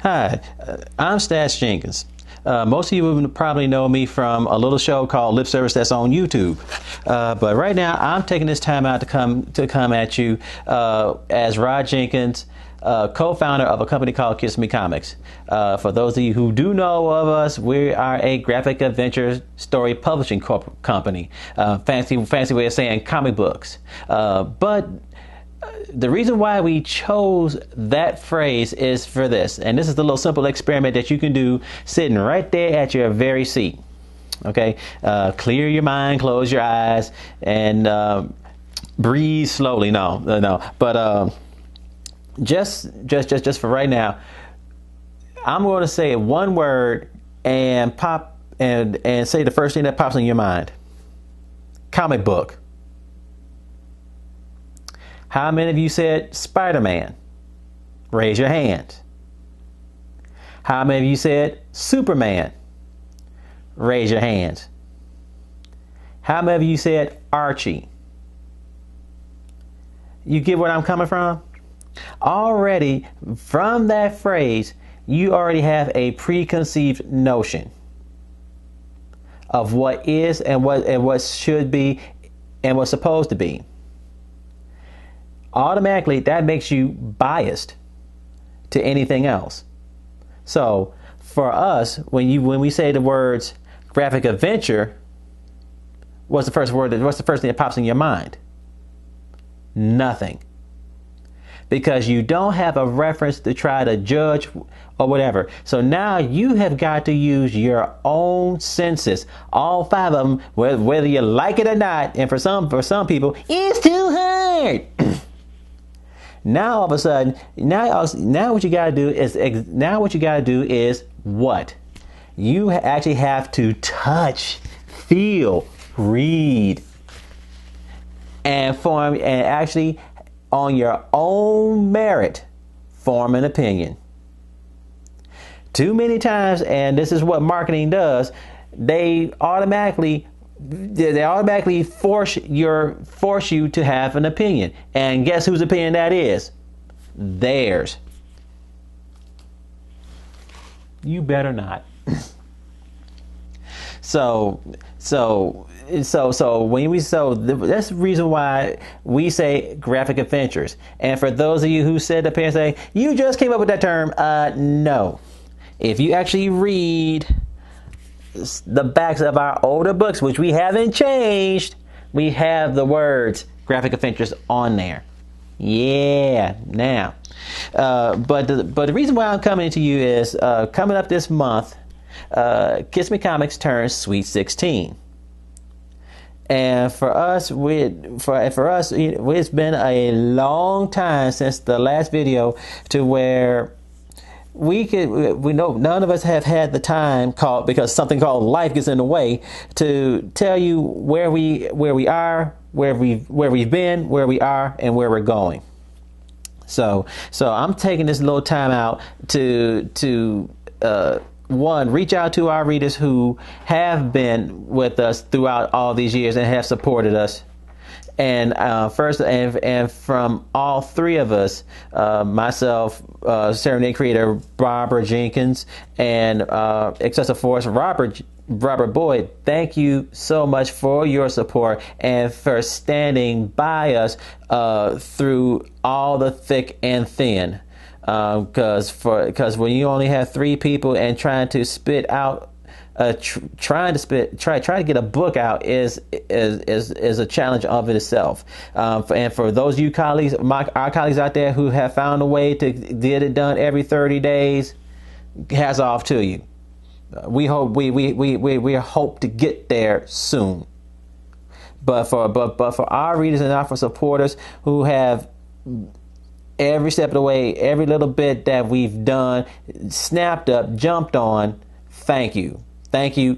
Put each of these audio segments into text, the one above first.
Hi, I'm Rod Jenkins. Most of you would probably know me from a little show called Lip Service that's on YouTube. But right now, I'm taking this time out to come at you as Rod Jenkins, co-founder of a company called Kiss Me Comix. For those of you who do know of us, we are a graphic adventure story publishing company. Fancy way of saying comic books. But the reason why we chose that phrase is for this, and this is the little simple experiment that you can do sitting right there at your very seat. Okay, clear your mind, close your eyes, and breathe slowly. No, but just for right now, I'm going to say one word and say the first thing that pops in your mind. Comic book. How many of you said Spider-Man? Raise your hand. How many of you said Superman? Raise your hands. How many of you said Archie? You get where I'm coming from? Already, from that phrase, you already have a preconceived notion of what is and what should be and what's supposed to be. Automatically, that makes you biased to anything else. So for us, when we say the words graphic adventure, what's the first thing that pops in your mind? Nothing. Because you don't have a reference to try to judge or whatever. So now you have got to use your own senses, all five of them, whether you like it or not. And for some people, it's too hard. Now all of a sudden, now what you got to do is what? You actually have to touch, feel, read, and form, and actually on your own merit, form an opinion. Too many times, and this is what marketing does, they automatically force you to have an opinion. And guess whose opinion that is? Theirs. You better not. So that's the reason why we say graphic adventures. And for those of you who said up here and say, you just came up with that term, no. If you actually read the backs of our older books, which we haven't changed, we have the words graphic adventures on there. Yeah, now. But the reason why I'm coming to you is coming up this month, Kiss Me Comix turns Sweet 16. And for us, it's been a long time since the last video to where we know none of us have had the time because something called life gets in the way to tell you where we are, where we've been, where we are, and where we're going. So I'm taking this little time out to one, reach out to our readers who have been with us throughout all these years and have supported us. And first, and from all three of us, myself, Serenade creator Rod Jenkins, and Excessive Force Robert Boyd, thank you so much for your support and for standing by us through all the thick and thin. Because when you only have three people and trying to spit out. Trying to get a book out is a challenge of itself. And for those of you colleagues, our colleagues out there who have found a way to get it done every 30 days, hats off to you. We hope hope to get there soon. But for our readers and for supporters who have every step of the way, every little bit that we've done, snapped up, jumped on, thank you. Thank you.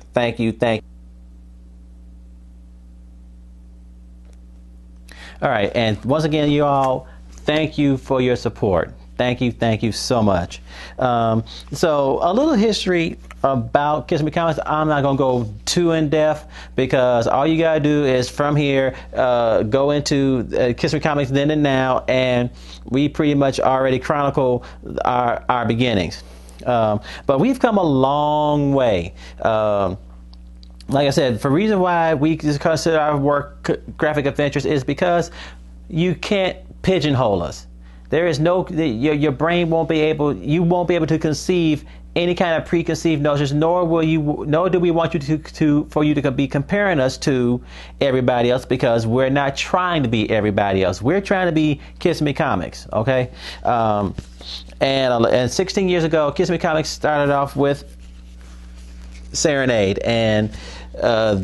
All right, and once again, you all, thank you for your support. Thank you so much. So a little history about Kiss Me Comix. I'm not going to go too in depth because all you got to do is from here go into Kiss Me Comix then and now, and we pretty much already chronicle our beginnings. But we've come a long way. Like I said, for reason why we consider our work graphic adventures is because you can't pigeonhole us. There is no, your brain won't be able, you won't be able to conceive any kind of preconceived notions, nor do we want you for you to be comparing us to everybody else, because we're not trying to be everybody else. We're trying to be Kiss Me Comix, okay? And 16 years ago, Kiss Me Comix started off with Serenade, and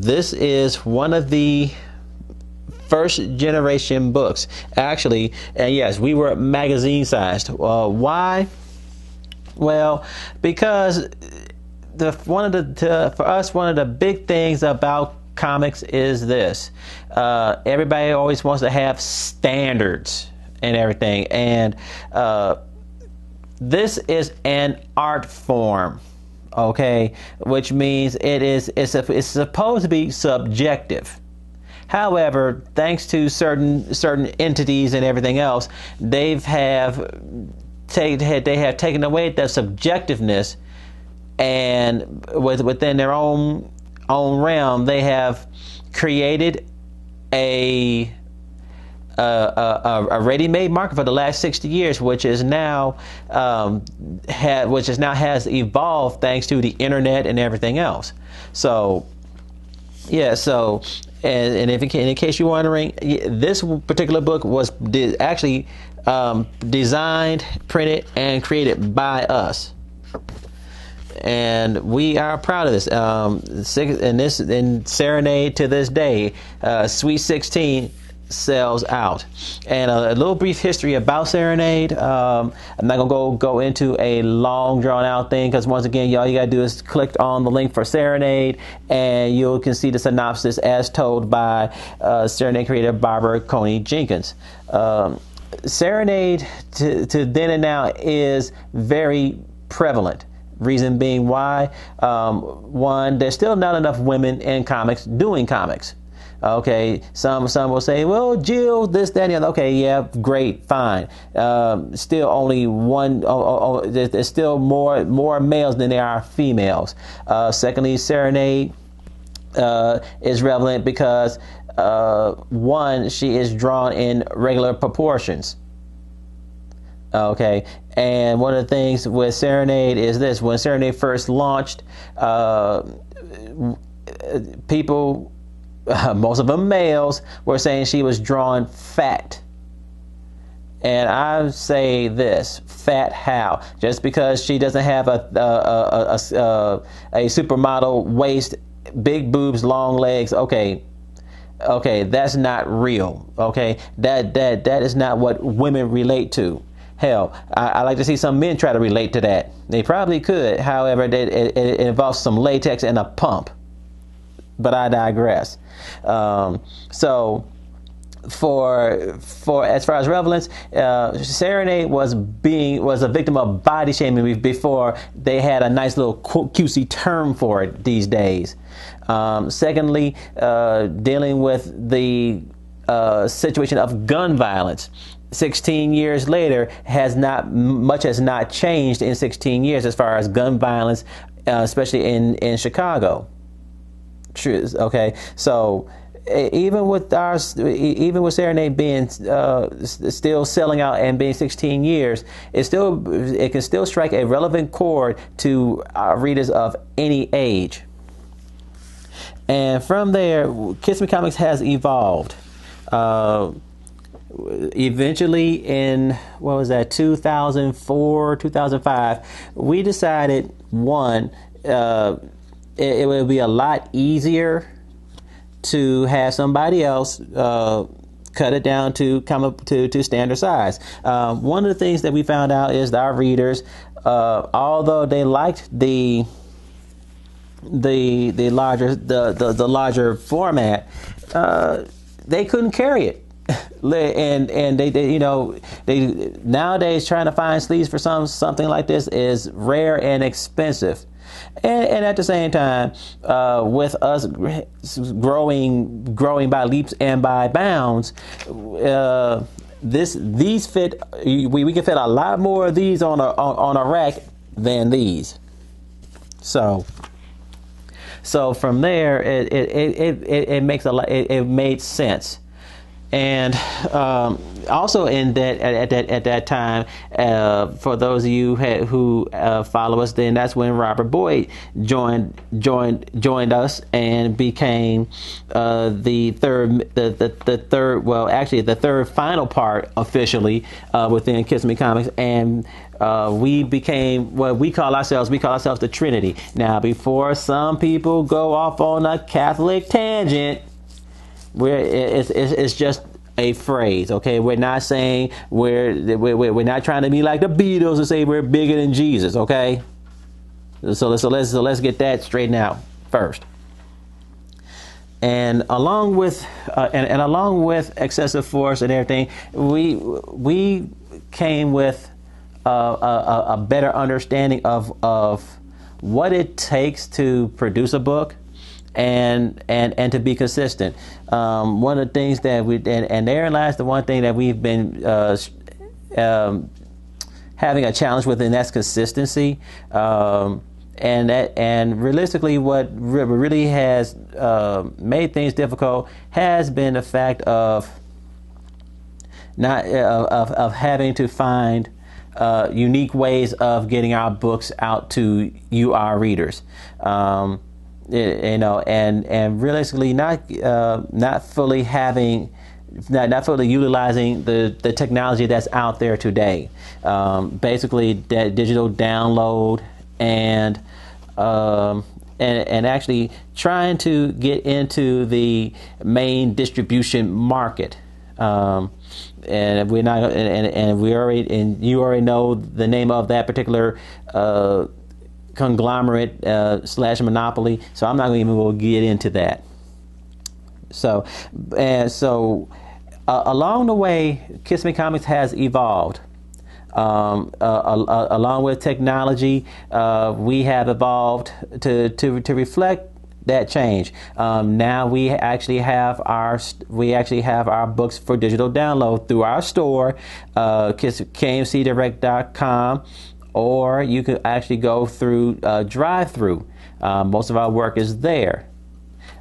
this is one of the first generation books, actually. And yes, we were magazine sized. Why? Well, because for us, one of the big things about comics is this: everybody always wants to have standards and everything, and this is an art form, okay, which means it's supposed to be subjective. However, thanks to certain entities and everything else, they have taken away the subjectiveness, and within their own realm, they have created a ready-made market for the last 60 years, which is now has evolved thanks to the internet and everything else. So yeah, so and if in case you're wondering, this particular book was actually designed, printed, and created by us, and we are proud of this. And Serenade to this day, Sweet 16 sells out. And a little brief history about Serenade. I'm not gonna go into a long drawn out thing, because once again, all you gotta do is click on the link for Serenade, and you can see the synopsis as told by Serenade creator Barbara Coney Jenkins. Serenade to then and now is very prevalent. Reason being why, one, there's still not enough women in comics doing comics. Okay, some will say, well, Jill, this, that, and the other. Okay, yeah, great, fine. Still only one. There's still more males than there are females. Secondly, Serenade is relevant because one, she is drawn in regular proportions. Okay, and one of the things with Serenade is this: when Serenade first launched, people, most of them males, were saying she was drawn fat. And I say this: fat how? Just because she doesn't have a supermodel waist, big boobs, long legs, okay, that's not real. Okay, that is not what women relate to. Hell, I like to see some men try to relate to that. They probably could. However, it involves some latex and a pump. But I digress. So, for as far as relevance, Serenade was a victim of body shaming before they had a nice little cutesy term for it these days. Secondly, dealing with the situation of gun violence. 16 years later, much has not changed in 16 years as far as gun violence, especially in Chicago. True. Okay, so even with Serenade being still selling out and being 16 years, it can still strike a relevant chord to readers of any age. And from there, Kiss Me Comix has evolved. Eventually, in 2004, 2005, we decided, one, it would be a lot easier to have somebody else cut it down to come up to standard size. One of the things that we found out is that our readers, although they liked the larger format, they couldn't carry it. And they nowadays trying to find sleeves for something like this is rare and expensive. And at the same time, with us growing by leaps and by bounds, these fit. We can fit a lot more of these on a rack than these. So from there, it makes a lot. It made sense. And also in that at that time, for those of you who follow us, then that's when Robert Boyd joined us and became the third final part officially within Kiss Me Comix, and we became what we call ourselves. We call ourselves the Trinity. Now, before some people go off on a Catholic tangent, it's just a phrase, okay? We're not saying we're not trying to be like the Beatles and say we're bigger than Jesus, okay? So let's get that straightened out first. And along with excessive force and everything, we came with a better understanding of what it takes to produce a book. And to be consistent. One of the things that and therein lies the one thing that we've been having a challenge with, and that's consistency. And realistically, what really has made things difficult has been the fact of of having to find unique ways of getting our books out to you, our readers. And realistically not fully utilizing the technology that's out there today. Basically, that digital download and actually trying to get into the main distribution market. And we're not, and you already know the name of that particular conglomerate / monopoly, so I'm not even going to get into that. So along the way, Kiss Me Comix has evolved. Along with technology, we have evolved to reflect that change. Now we actually have our books for digital download through our store, KMCdirect.com. Or you could actually go through drive-through. Most of our work is there,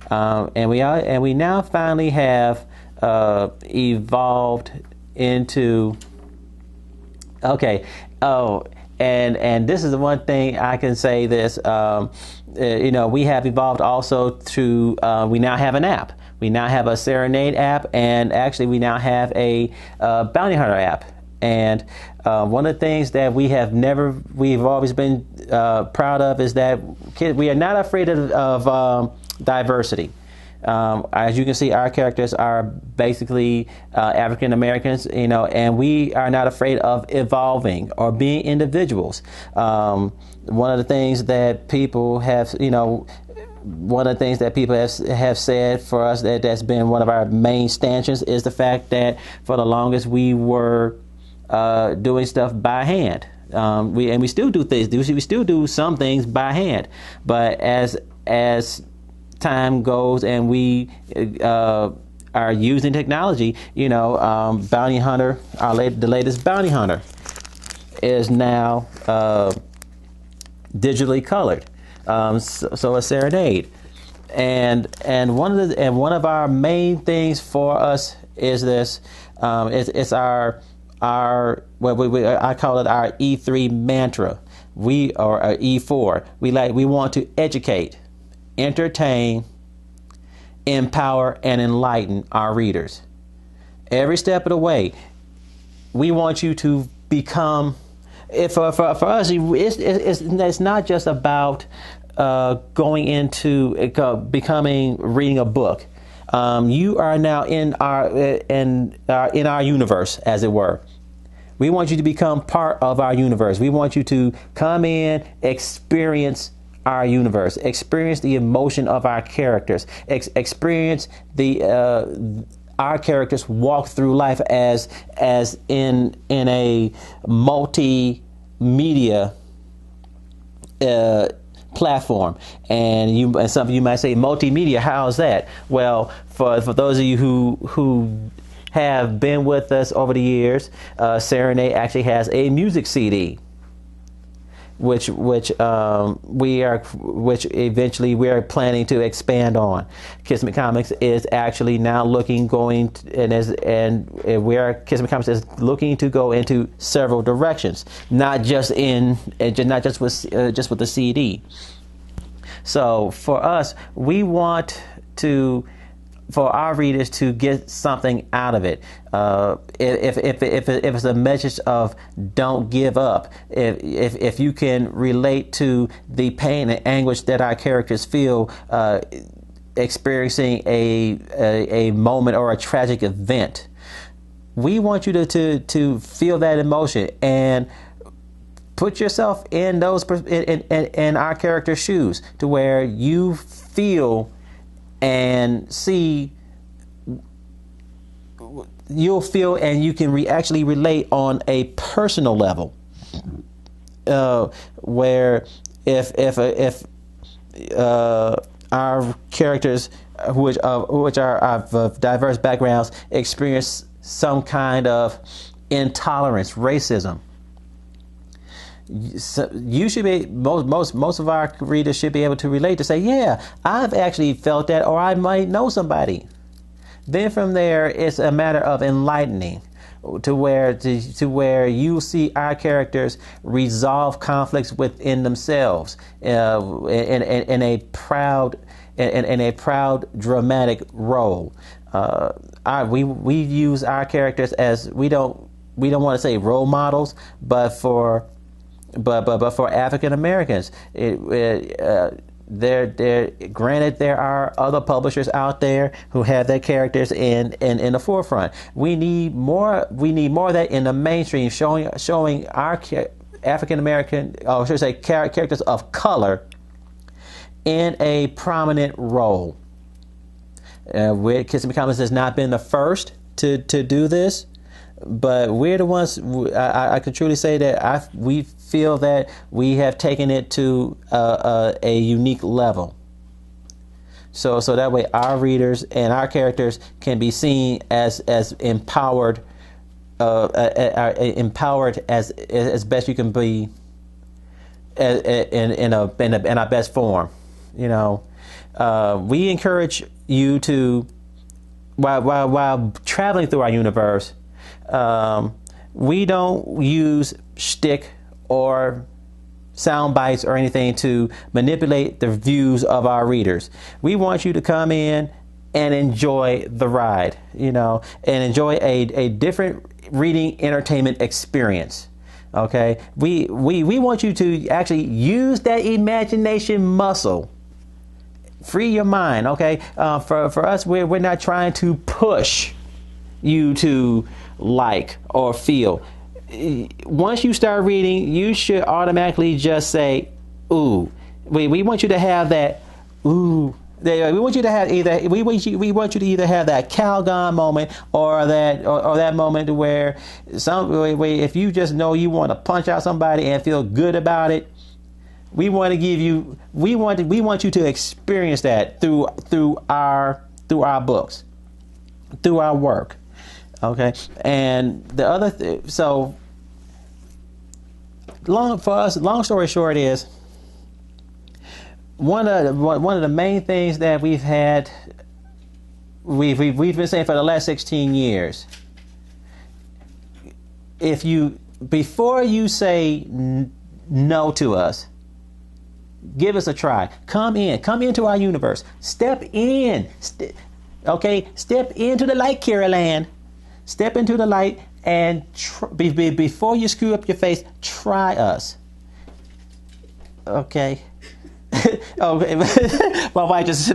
and we now finally have evolved into. Okay. Oh, and this is the one thing I can say. This, we have evolved also to. We now have an app. We now have a Serenade app, and actually we now have a Bounty Hunter app. And one of the things that we've always been proud of is that we are not afraid of diversity. As you can see, our characters are basically African Americans, and we are not afraid of evolving or being individuals. One of the things that people have, have said for us that's been one of our main stanchions is the fact that for the longest we were doing stuff by hand. We still do things. We still do some things by hand. But as time goes and we are using technology, Bounty Hunter, the latest Bounty Hunter, is now digitally colored. So a Serenade, and one of our main things for us is this. It's I call it our E3 mantra. Or E4. We want to educate, entertain, empower, and enlighten our readers. Every step of the way, we want you to become. For us, it's not just about going into reading a book. You are now in our universe, as it were. We want you to become part of our universe. We want you to come in, experience our universe, experience the emotion of our characters, experience our characters walk through life as in a multimedia platform. And some of you might say, multimedia, how is that? Well, for those of you who have been with us over the years, Serenade actually has a music CD. which eventually we are planning to expand on. Kiss Me Comix is actually now looking going Kiss Me Comix is looking to go into several directions, not just with the CD. So for us, we want for our readers to get something out of it. If it's a message of don't give up, if you can relate to the pain and anguish that our characters feel experiencing a moment or a tragic event, we want you to feel that emotion and put yourself in in our characters' shoes, to where you feel and see, you'll feel and you can actually relate on a personal level. Where if our characters, which are of diverse backgrounds, experience some kind of intolerance, racism, so you should be, most of our readers should be able to relate, to say, yeah, I've actually felt that, or I might know somebody. Then from there, it's a matter of enlightening, to where you see our characters resolve conflicts within themselves in a proud dramatic role. We use our characters as, we don't want to say role models, but for African Americans, granted, there are other publishers out there who have their characters in the forefront. We need more of that in the mainstream, showing our African American, or should I say, characters of color in a prominent role. Kiss Me Comix has not been the first to do this, but we're the ones. I can truly say that we feel that we have taken it to a unique level. So that way our readers and our characters can be seen as empowered, empowered as best you can be, in our best form. You know, we encourage you to, while traveling through our universe, we don't use shtick or sound bites or anything to manipulate the views of our readers. We want you to come in and enjoy the ride, you know, and enjoy a different reading entertainment experience. Okay, we want you to actually use that imagination muscle. Free your mind. Okay, for us, we're not trying to push you to like or feel. Once you start reading, you should automatically just say, ooh. We want you to have that ooh. We want you to have we want you to either have that Calgon moment, or that moment where if you just know you want to punch out somebody and feel good about it. We want you to experience that through our books, through our work. Okay, and the other so long story short is, one of the main things that we've been saying for the last 16 years. Before you say no to us, give us a try. Come into our universe. Step in. Step into the light, Carol Ann. Step into the light, and before you screw up your face, try us. Okay. Okay. My wife just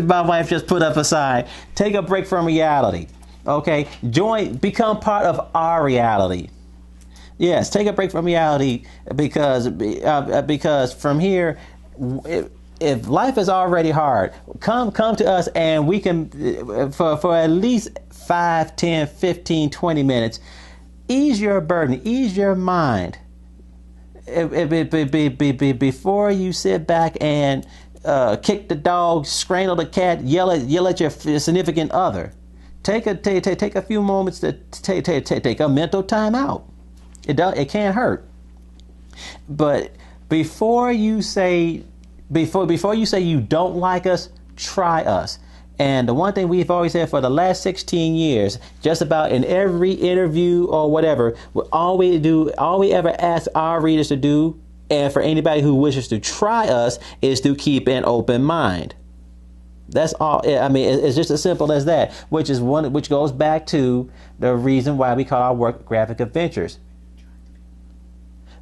put up a sign. Take a break from reality. Okay. Become part of our reality. Yes, take a break from reality, because from here, if life is already hard, come to us, and we can, for at least 5, 10, 15, 20 minutes, ease your burden, ease your mind. Before you sit back and kick the dog, strangle the cat, yell at your significant other, take a few moments to take a mental time out. It can't hurt. But before you say you don't like us, try us. And the one thing we've always said for the last 16 years, just about in every interview or whatever, all we ever ask our readers to do, and for anybody who wishes to try us, is to keep an open mind. That's all. I mean, it's just as simple as that, which goes back to the reason why we call our work graphic adventures.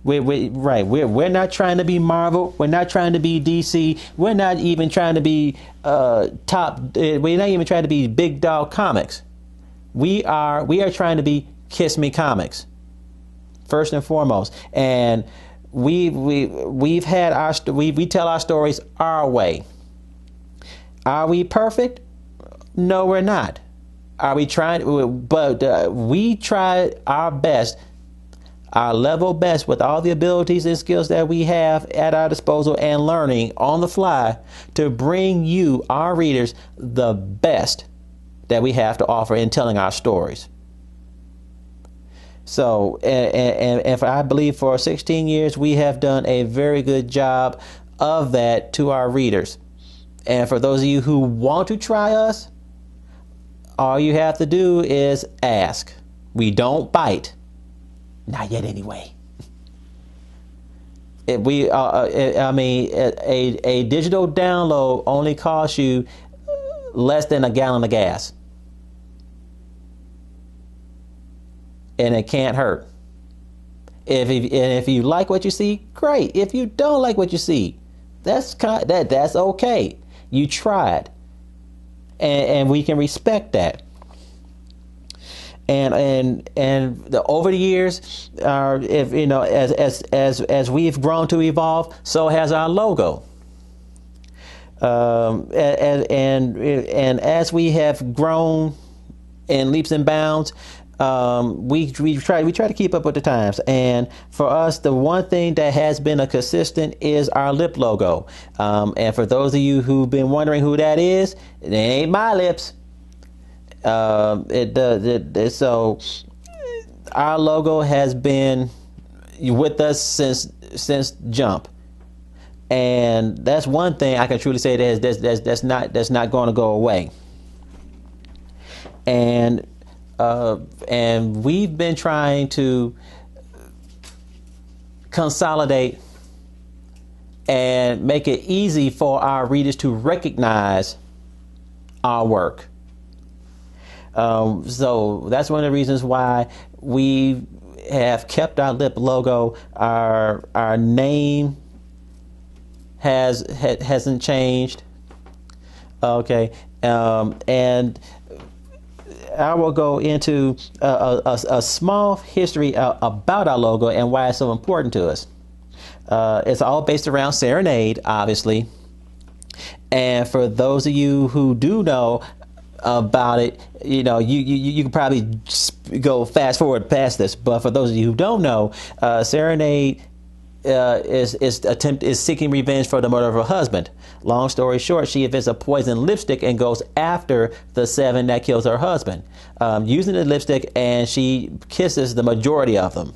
We're not trying to be Marvel. We're not trying to be DC. We're not even trying to be We're not even trying to be big dog comics. We are trying to be Kiss Me Comix, first and foremost. And we tell our stories our way. Are we perfect? No, we're not. Are we trying? But we try our best, our level best, with all the abilities and skills that we have at our disposal and learning on the fly, to bring you, our readers, the best that we have to offer in telling our stories. So, and I believe for 16 years we have done a very good job of that to our readers. And for those of you who want to try us, all you have to do is ask. We don't bite. Not yet, anyway. A digital download only costs you less than a gallon of gas, and it can't hurt. If you like what you see, great. If you don't like what you see, that's okay. You tried, and we can respect that. And over the years, if you know, as we've grown to evolve, so has our logo. And as we have grown in leaps and bounds, we try to keep up with the times. And for us, the one thing that has been a consistent is our lip logo. And for those of you who've been wondering who that is, it ain't my lips. So our logo has been with us since jump, and that's one thing I can truly say that's not going to go away. And we've been trying to consolidate and make it easy for our readers to recognize our work. So that's one of the reasons why we have kept our lip logo. Our name hasn't changed. Okay, and I will go into a small history about our logo and why it's so important to us. It's all based around Serenade, obviously. And for those of you who do know about it, you know, you can probably go fast forward past this, but for those of you who don't know, Serenade is seeking revenge for the murder of her husband. Long story short, she invents a poison lipstick and goes after the 7 that kills her husband, using the lipstick, and she kisses the majority of them,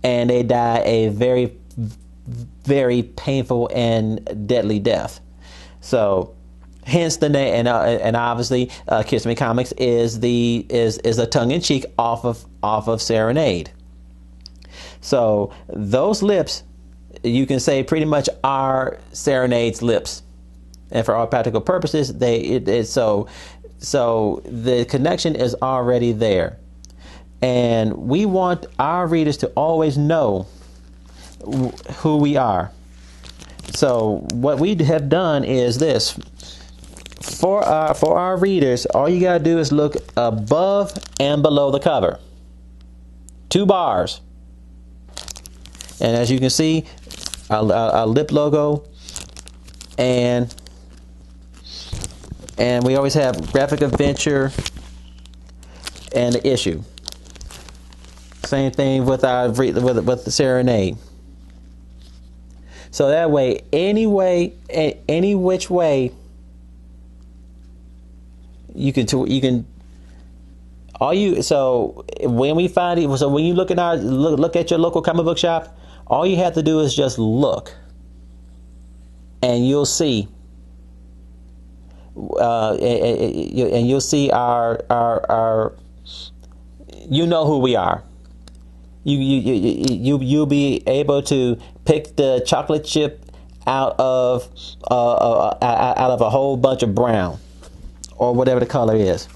and they die a very, very painful and deadly death. So hence the name, and obviously, Kiss Me Comix is a tongue-in-cheek off of Serenade. So those lips, you can say, pretty much are Serenade's lips, and for all practical purposes, so the connection is already there, and we want our readers to always know who we are. So what we have done is this. For our readers, all you gotta do is look above and below the cover. 2 bars. And as you can see, our lip logo, and we always have graphic adventure and the issue. Same thing with the Serenade. So that way, any which way, you can so when we find it, so when you look at your local comic book shop, All you have to do is just look, and you'll see. And you'll see our. You know who we are. You'll be able to pick the chocolate chip out of a whole bunch of brown, or whatever the color is.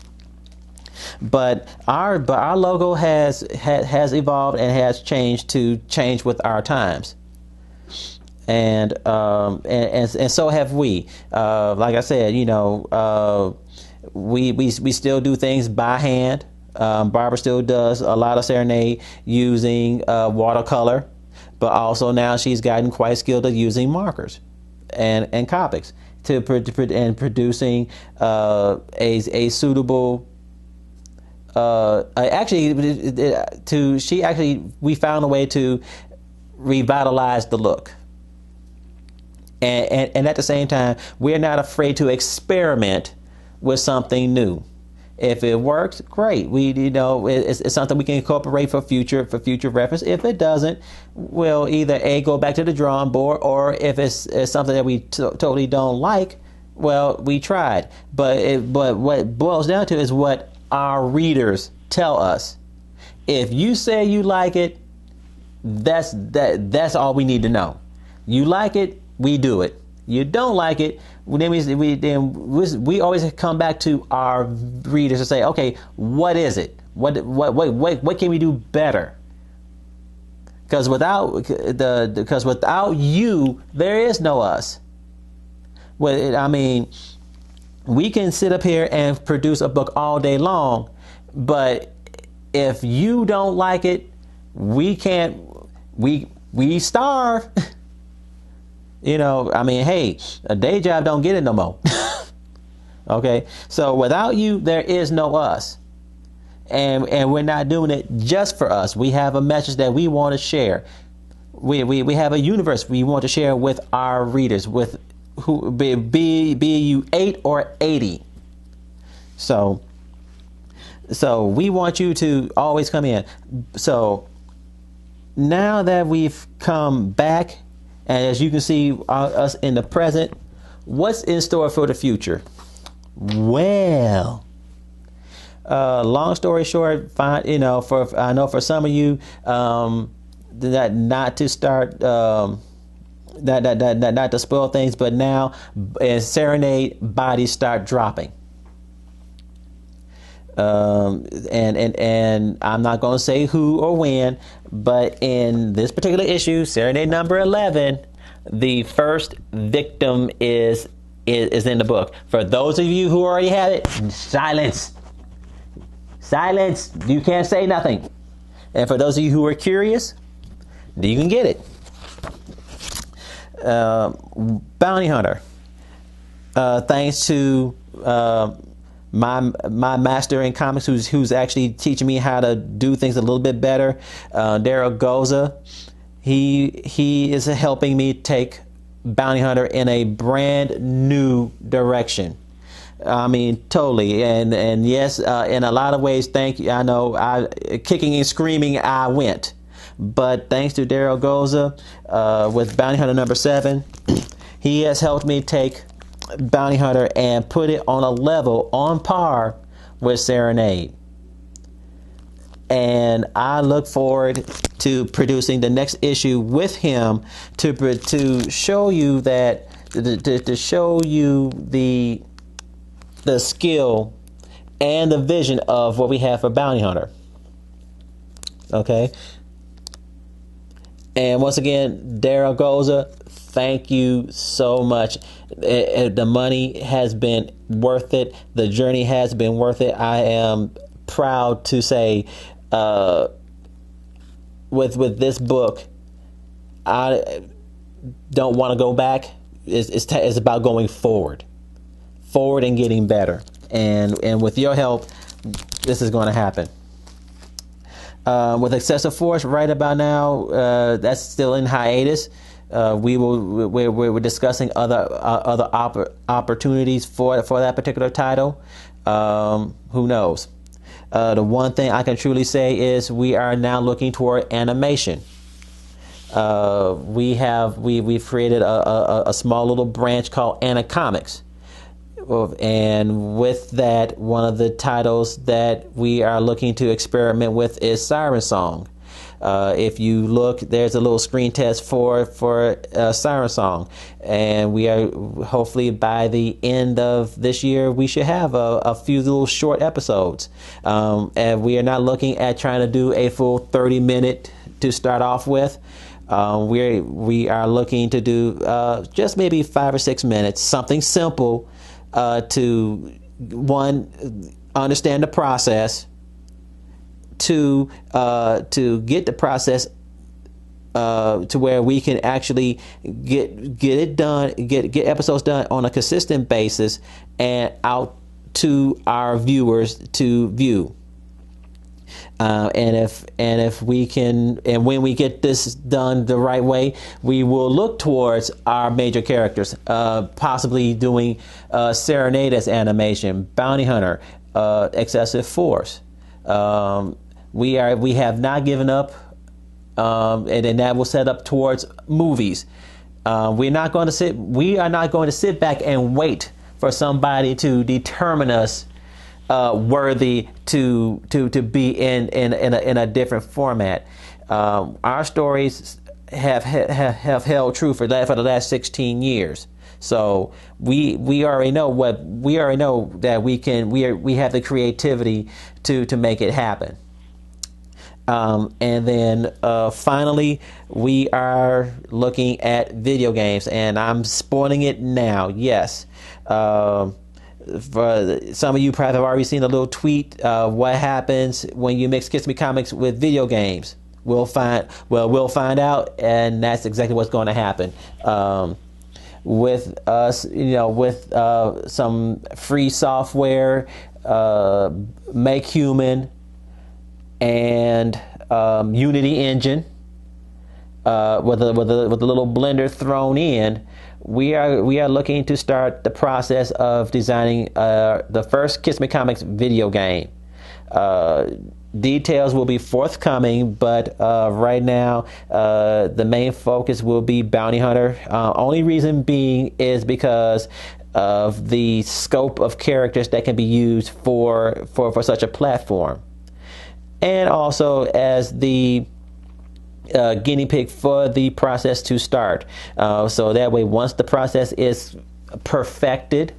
But our logo has evolved and has changed with our times, and so have we. Like I said, we still do things by hand. Barbara still does a lot of serenade using watercolor, but also now she's gotten quite skilled at using markers and Copics and producing a suitable. We found a way to revitalize the look, and at the same time, we're not afraid to experiment with something new. If it works, great. It's something we can incorporate for future reference. If it doesn't, we'll either go back to the drawing board, or if it's something that we totally don't like, well, we tried. But what it boils down to is what our readers tell us. If you say you like it, that's all we need to know. You like it, we do it. You don't like it, then we always come back to our readers and say, okay, what is it? What can we do better? Because without you, there is no us. We can sit up here and produce a book all day long, but if you don't like it, we can't. We starve. Hey, a day job don't get it no more. Okay, so without you, there is no us, and we're not doing it just for us. We have a message that we want to share. We have a universe we want to share with our readers, with who be you 8 or 80. So we want you to always come in. So now that we've come back, and as you can see us in the present, what's in store for the future? Well, long story short, I know for some of you, not to start, not to spoil things, but now as serenade bodies start dropping. And I'm not going to say who or when, but in this particular issue, serenade number 11, the first victim is in the book. For those of you who already have it, silence. You can't say nothing. And for those of you who are curious, you can get it. Bounty Hunter. Thanks to my master in comics, who's actually teaching me how to do things a little bit better, Daryl Goza. He is helping me take Bounty Hunter in a brand new direction. Totally. And yes, in a lot of ways, thank you. I know, kicking and screaming, I went. But thanks to Daryl Goza, with Bounty Hunter number 7, he has helped me take Bounty Hunter and put it on a level on par with Serenade. And I look forward to producing the next issue with him to show you that, to show you the skill and the vision of what we have for Bounty Hunter. Okay. And once again, Daryl Goza, thank you so much. The money has been worth it. The journey has been worth it. I am proud to say, with this book, I don't want to go back. It's about going forward and getting better. And with your help, this is going to happen. With Excessive Force, right about now, that's still in hiatus. We're discussing other opportunities for that particular title. Who knows? The one thing I can truly say is we are now looking toward animation. we've created a small little branch called a.k.a. Comics. And with that, one of the titles that we are looking to experiment with is Siren Song. If you look, there's a little screen test for Siren Song, and we are hopefully by the end of this year we should have a few little short episodes. And we are not looking at trying to do a full 30-minute to start off with. We are looking to do just maybe 5 or 6 minutes, something simple. To one, understand the process. Two, to get the process to where we can actually get it done, get episodes done on a consistent basis and out to our viewers to view. And if we can, and when we get this done the right way, we will look towards our major characters, possibly doing Serenade as animation, Bounty Hunter, Excessive Force. We have not given up, and then that will set up towards movies. We are not going to sit back and wait for somebody to determine us worthy to be in a different format. Our stories have held true for the last 16 years. So we already know that we have the creativity to make it happen. And then finally, we are looking at video games, and I'm spoiling it now. Yes. For some of you probably have already seen a little tweet. What happens when you mix Kiss Me Comix with video games? We'll find out, and that's exactly what's going to happen. With us, with some free software, Make Human, and Unity Engine, with a little blender thrown in. We are looking to start the process of designing the first Kiss Me Comix video game. Details will be forthcoming, but right now the main focus will be Bounty Hunter. Only reason being is because of the scope of characters that can be used for such a platform, and also as the guinea pig for the process to start. So that way, once the process is perfected,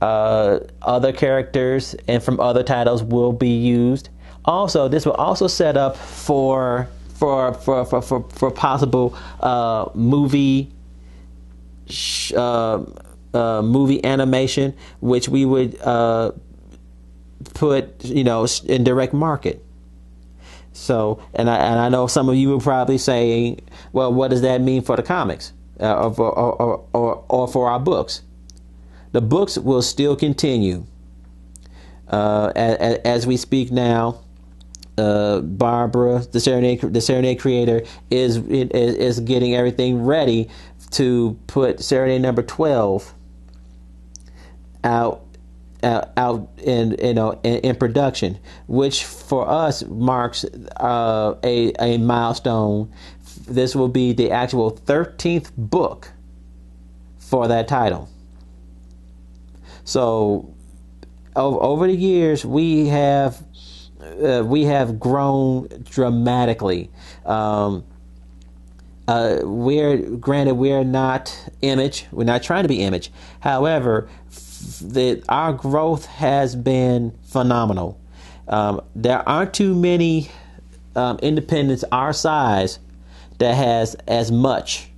other characters and from other titles will be used. Also, this will also set up for possible movie animation, which we would put in direct market. So, and I know some of you will probably say, well, what does that mean for the comics or for our books? The books will still continue. As we speak now, Barbara, the Serenade creator, is getting everything ready to put Serenade number 12 out in production, which for us marks a milestone. This will be the actual 13th book for that title. So over the years we have grown dramatically. We're not Image. We're not trying to be Image. However, our growth has been phenomenal. There aren't too many independents our size that has as much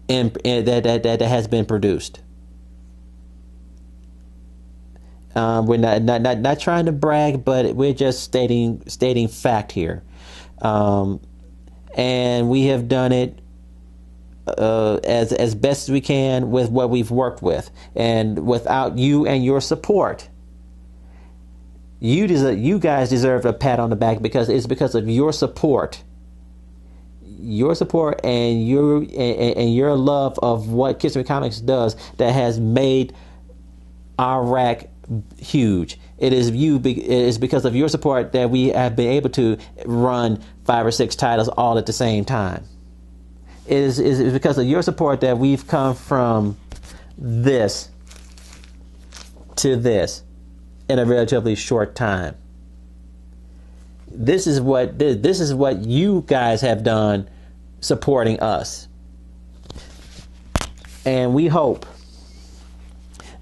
that has been produced. We're not trying to brag, but we're just stating fact here, and we have done it as best as we can with what we've worked with. And without you and your support, you guys deserve a pat on the back, because it's because of your support and your love of what Kiss Me Comix does that has made our rack huge. It is because of your support that we have been able to run 5 or 6 titles all at the same time. It is because of your support that we've come from this to this in a relatively short time. This is what you guys have done supporting us. And we hope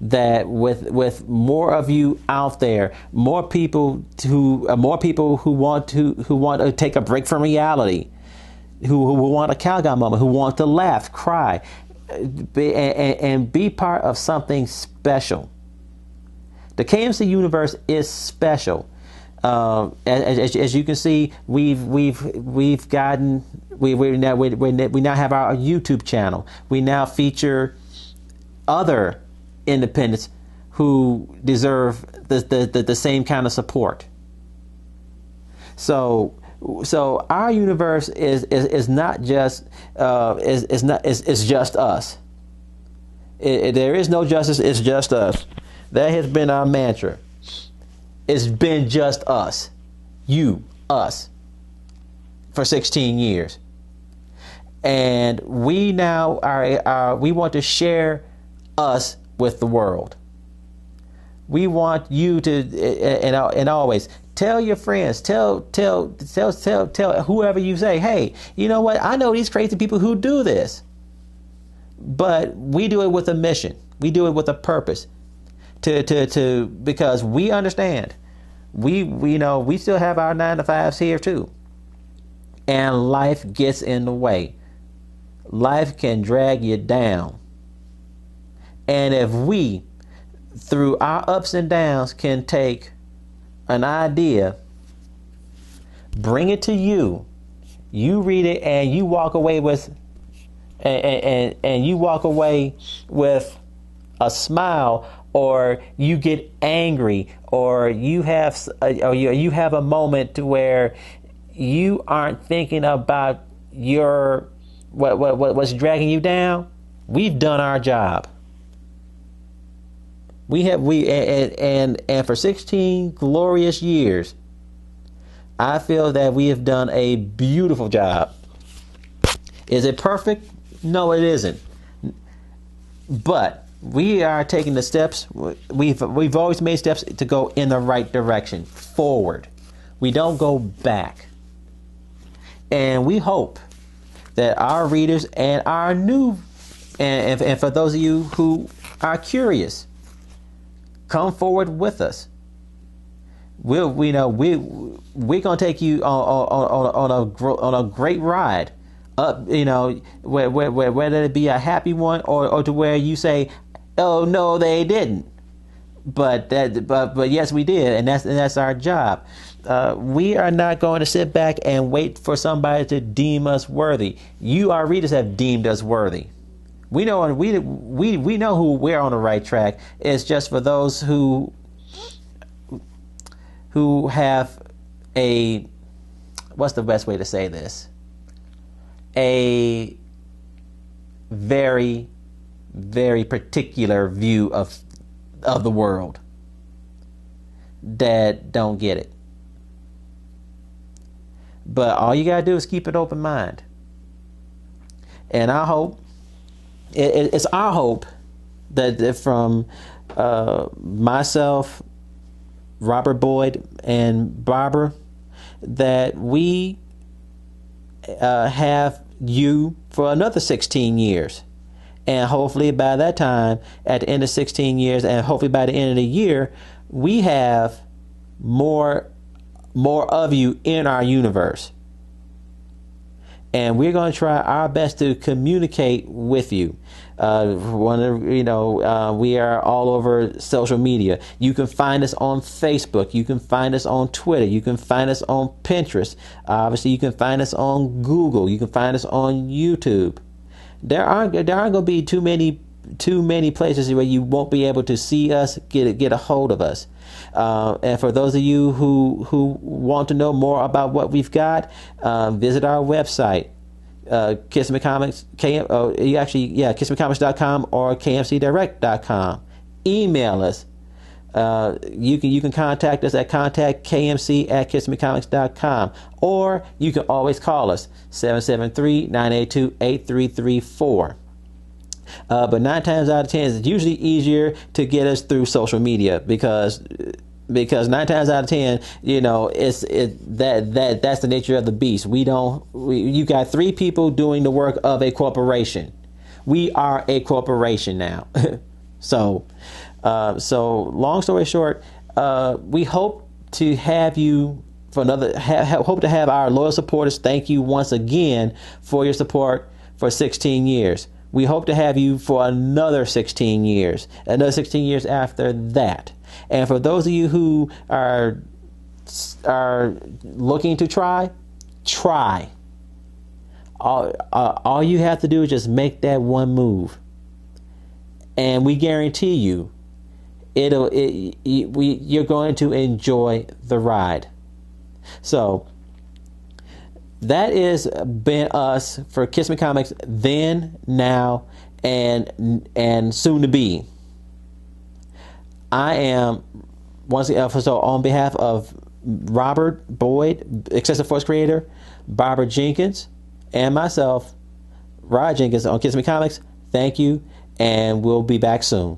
that with more of you out there, more people who want to take a break from reality, who want a Calgon moment, who want to laugh, cry, and be part of something special. The KMC universe is special. As you can see, we now have our YouTube channel. We now feature other independents who deserve the same kind of support. So our universe is not just is just us. There is no justice. It's just us. That has been our mantra. It's been just us, us, for 16 years, and we now we want to share us with the world. We want you to, and always tell your friends, tell whoever you say, hey, you know what? I know these crazy people who do this, but we do it with a mission. We do it with a purpose. Because we understand, we know we still have our 9-to-5s here too, and life gets in the way. Life can drag you down, and if we, through our ups and downs, can take an idea, bring it to you, you read it, and you walk away with, and you walk away with a smile, or you get angry, or you have a moment where you aren't thinking about what's dragging you down. We've done our job. And for 16 glorious years, I feel that we have done a beautiful job. Is it perfect? No, it isn't. But we are taking the steps. We've always made steps to go in the right direction, forward. We don't go back. And we hope that our readers and our new, and for those of you who are curious, come forward with us. We're gonna take you on a great ride up. Whether it be a happy one or to where you say, oh no, they didn't. But yes, we did, and that's our job. We are not going to sit back and wait for somebody to deem us worthy. You, our readers, have deemed us worthy. We know we know who we're on the right track. It's just for those who have a, what's the best way to say this? A very, very particular view of the world that don't get it. But all you gotta do is keep an open mind. And I hope, it's our hope that from myself, Robert Boyd, and Barbara, that we have you for another 16 years. And hopefully by that time, at the end of 16 years, and hopefully by the end of the year, we have more of you in our universe. And we're going to try our best to communicate with you. We are all over social media. You can find us on Facebook. You can find us on Twitter. You can find us on Pinterest. Obviously, you can find us on Google. You can find us on YouTube. There aren't going to be too many places where you won't be able to see us, get a hold of us. And for those of you who want to know more about what we've got, visit our website, Kiss Me Comix, KissMeComix.com or KMCDirect.com. Email us, You can contact us at contactkmc@kissmecomics.com, or you can always call us 773-982-8334. But 9 times out of 10, it's usually easier to get us through social media because 9 times out of 10, that's the nature of the beast. You got 3 people doing the work of a corporation. We are a corporation now. So long story short, we hope to have you for hope to have our loyal supporters. Thank you once again for your support for 16 years. We hope to have you for another 16 years after that. And for those of you who are looking to try. All you have to do is just make that one move, and we guarantee you, you're going to enjoy the ride. So that has been us for Kiss Me Comix then, now, and soon to be. I am once again, so on behalf of Robert Boyd, Excessive Force creator, Barbara Jenkins, and myself, Rod Jenkins on Kiss Me Comix. Thank you, and we'll be back soon.